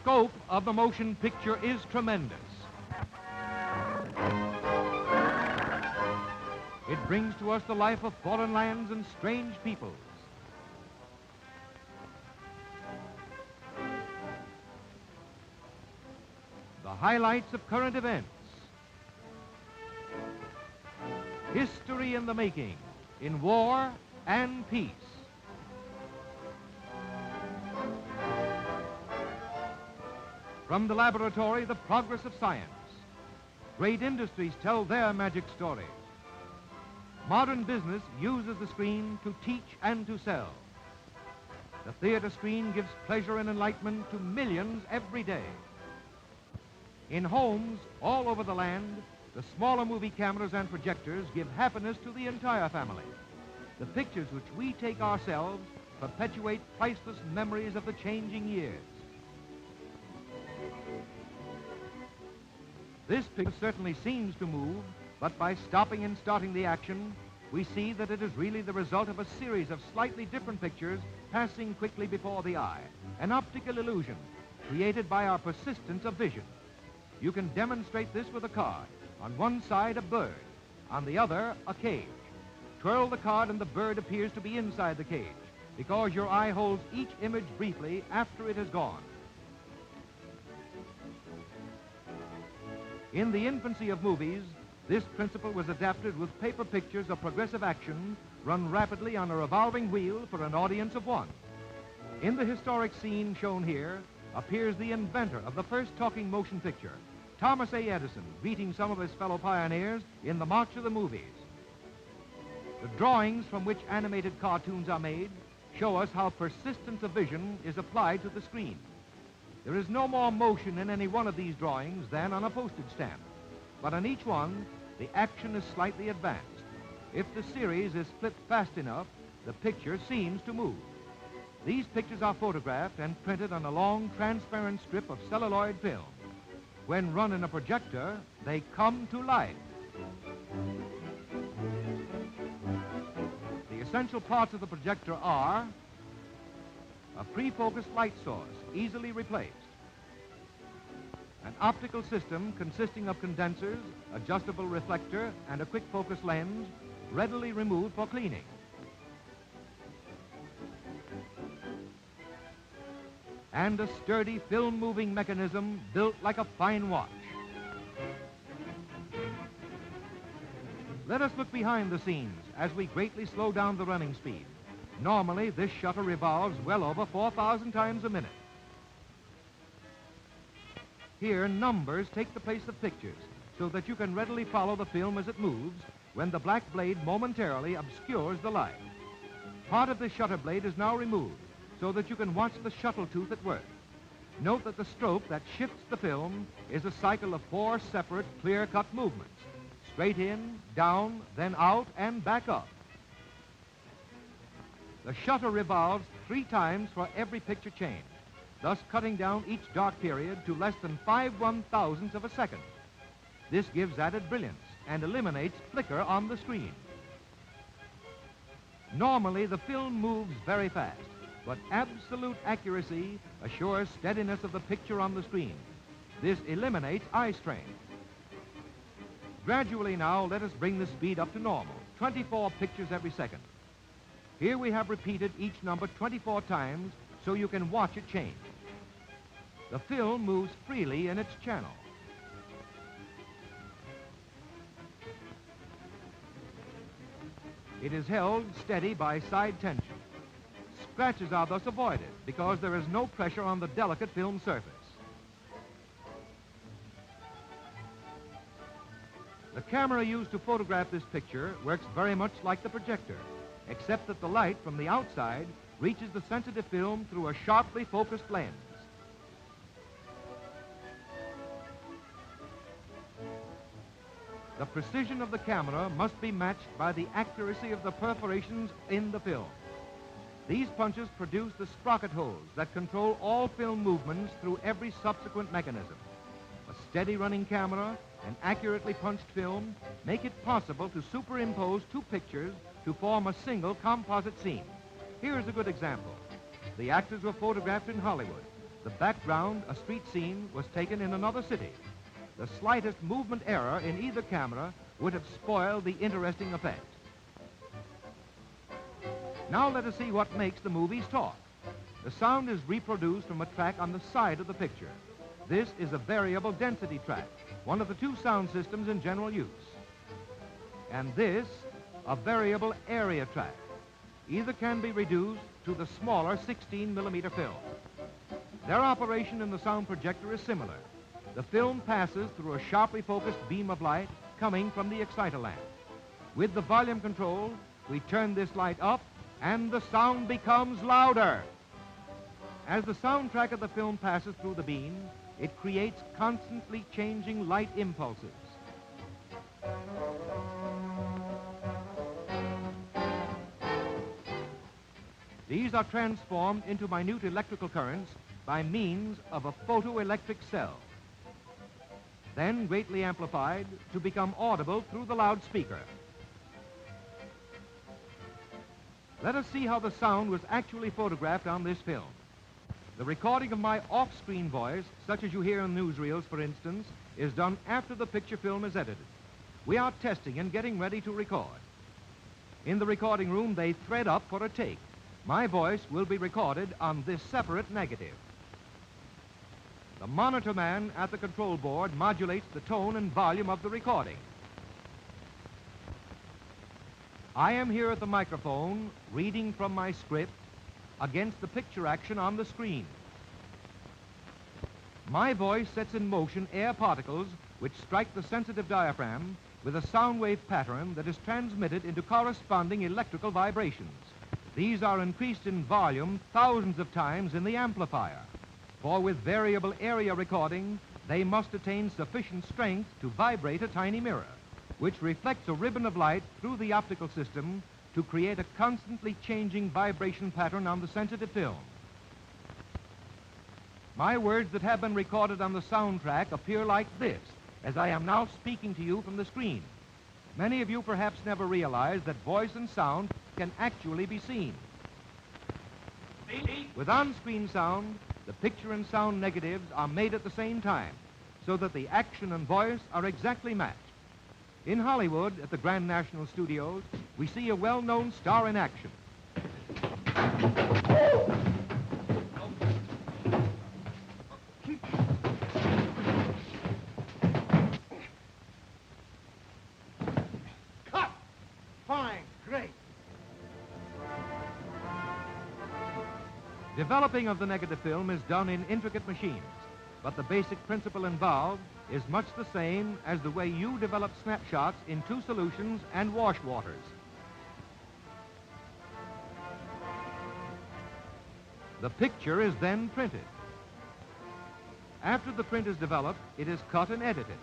scope of the motion picture is tremendous. It brings to us the life of foreign lands and strange peoples. The highlights of current events. History in the making, in war and peace. From the laboratory, the progress of science. Great industries tell their magic stories. Modern business uses the screen to teach and to sell. The theater screen gives pleasure and enlightenment to millions every day. In homes all over the land, the smaller movie cameras and projectors give happiness to the entire family. The pictures which we take ourselves perpetuate priceless memories of the changing years. This picture certainly seems to move, but by stopping and starting the action, we see that it is really the result of a series of slightly different pictures passing quickly before the eye, an optical illusion created by our persistence of vision. You can demonstrate this with a card. On one side, a bird. On the other, a cage. Twirl the card and the bird appears to be inside the cage because your eye holds each image briefly after it has gone. In the infancy of movies, this principle was adapted with paper pictures of progressive action run rapidly on a revolving wheel for an audience of one. In the historic scene shown here appears the inventor of the first talking motion picture, Thomas A. Edison, greeting some of his fellow pioneers in the march of the movies. The drawings from which animated cartoons are made show us how persistence of vision is applied to the screen. There is no more motion in any one of these drawings than on a postage stamp, but on each one, the action is slightly advanced. If the series is flipped fast enough, the picture seems to move. These pictures are photographed and printed on a long, transparent strip of celluloid film. When run in a projector, they come to life. The essential parts of the projector are a pre-focused light source, easily replaced, an optical system consisting of condensers, adjustable reflector, and a quick focus lens, readily removed for cleaning. And a sturdy film-moving mechanism built like a fine watch. Let us look behind the scenes as we greatly slow down the running speed. Normally, this shutter revolves well over 4,000 times a minute. Here, numbers take the place of pictures so that you can readily follow the film as it moves when the black blade momentarily obscures the light. Part of the shutter blade is now removed so that you can watch the shuttle tooth at work. Note that the stroke that shifts the film is a cycle of 4 separate, clear-cut movements. Straight in, down, then out, and back up. The shutter revolves 3 times for every picture change, thus cutting down each dark period to less than 5/1000ths of a second. This gives added brilliance and eliminates flicker on the screen. Normally, the film moves very fast, but absolute accuracy assures steadiness of the picture on the screen. This eliminates eye strain. Gradually now, let us bring the speed up to normal, 24 pictures every second. Here we have repeated each number 24 times so you can watch it change. The film moves freely in its channel. It is held steady by side tension. Scratches are thus avoided because there is no pressure on the delicate film surface. The camera used to photograph this picture works very much like the projector, except that the light from the outside reaches the sensitive film through a sharply focused lens. The precision of the camera must be matched by the accuracy of the perforations in the film. These punches produce the sprocket holes that control all film movements through every subsequent mechanism. A steady running camera and accurately punched film make it possible to superimpose 2 pictures to form a single composite scene. Here's a good example. The actors were photographed in Hollywood. the background, a street scene, was taken in another city. The slightest movement error in either camera would have spoiled the interesting effect. Now let us see what makes the movies talk. The sound is reproduced from a track on the side of the picture. This is a variable density track, one of the two sound systems in general use. And this, a variable area track. Either can be reduced to the smaller 16-millimeter film. Their operation in the sound projector is similar. The film passes through a sharply focused beam of light coming from the exciter lamp. With the volume control, we turn this light up and the sound becomes louder. As the soundtrack of the film passes through the beam, it creates constantly changing light impulses. These are transformed into minute electrical currents by means of a photoelectric cell, then greatly amplified to become audible through the loudspeaker. Let us see how the sound was actually photographed on this film. The recording of my off-screen voice, such as you hear in newsreels, for instance, is done after the picture film is edited. We are testing and getting ready to record. In the recording room, they thread up for a take. My voice will be recorded on this separate negative. The monitor man at the control board modulates the tone and volume of the recording. I am here at the microphone reading from my script against the picture action on the screen. My voice sets in motion air particles which strike the sensitive diaphragm with a sound wave pattern that is transmitted into corresponding electrical vibrations. These are increased in volume thousands of times in the amplifier, for with variable area recording, they must attain sufficient strength to vibrate a tiny mirror, which reflects a ribbon of light through the optical system to create a constantly changing vibration pattern on the sensitive film. My words that have been recorded on the soundtrack appear like this, as I am now speaking to you from the screen. Many of you perhaps never realize that voice and sound can actually be seen. With on-screen sound, the picture and sound negatives are made at the same time, so that the action and voice are exactly matched. In Hollywood, at the Grand National Studios, we see a well-known star in action. Cut! Fine, great. Developing of the negative film is done in intricate machines, but the basic principle involved is much the same as the way you develop snapshots in two solutions and wash waters. The picture is then printed. After the print is developed, it is cut and edited.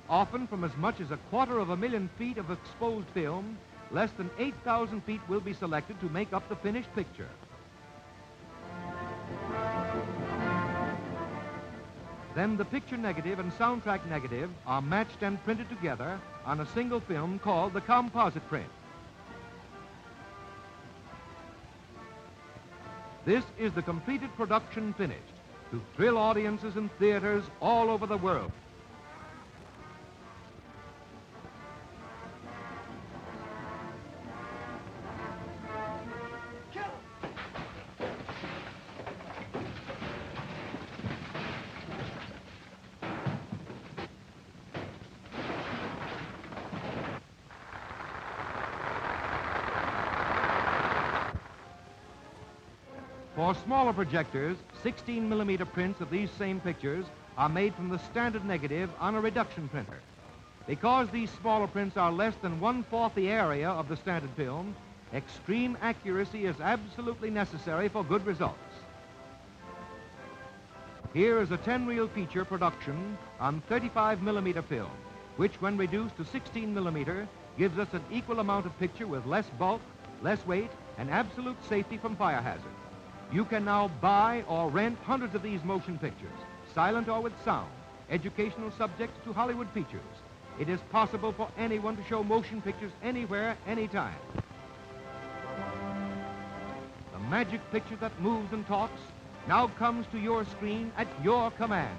Often from as much as 250,000 feet of exposed film, less than 8,000 feet will be selected to make up the finished picture. Then the picture negative and soundtrack negative are matched and printed together on a single film called the composite print. This is the completed production finished to thrill audiences in theaters all over the world. For smaller projectors, 16-millimeter prints of these same pictures are made from the standard negative on a reduction printer. Because these smaller prints are less than 1/4 the area of the standard film, extreme accuracy is absolutely necessary for good results. Here is a 10-reel feature production on 35-millimeter film, which when reduced to 16-millimeter gives us an equal amount of picture with less bulk, less weight, and absolute safety from fire hazard. You can now buy or rent hundreds of these motion pictures, silent or with sound, educational subjects to Hollywood features. It is possible for anyone to show motion pictures anywhere, anytime. The magic picture that moves and talks now comes to your screen at your command.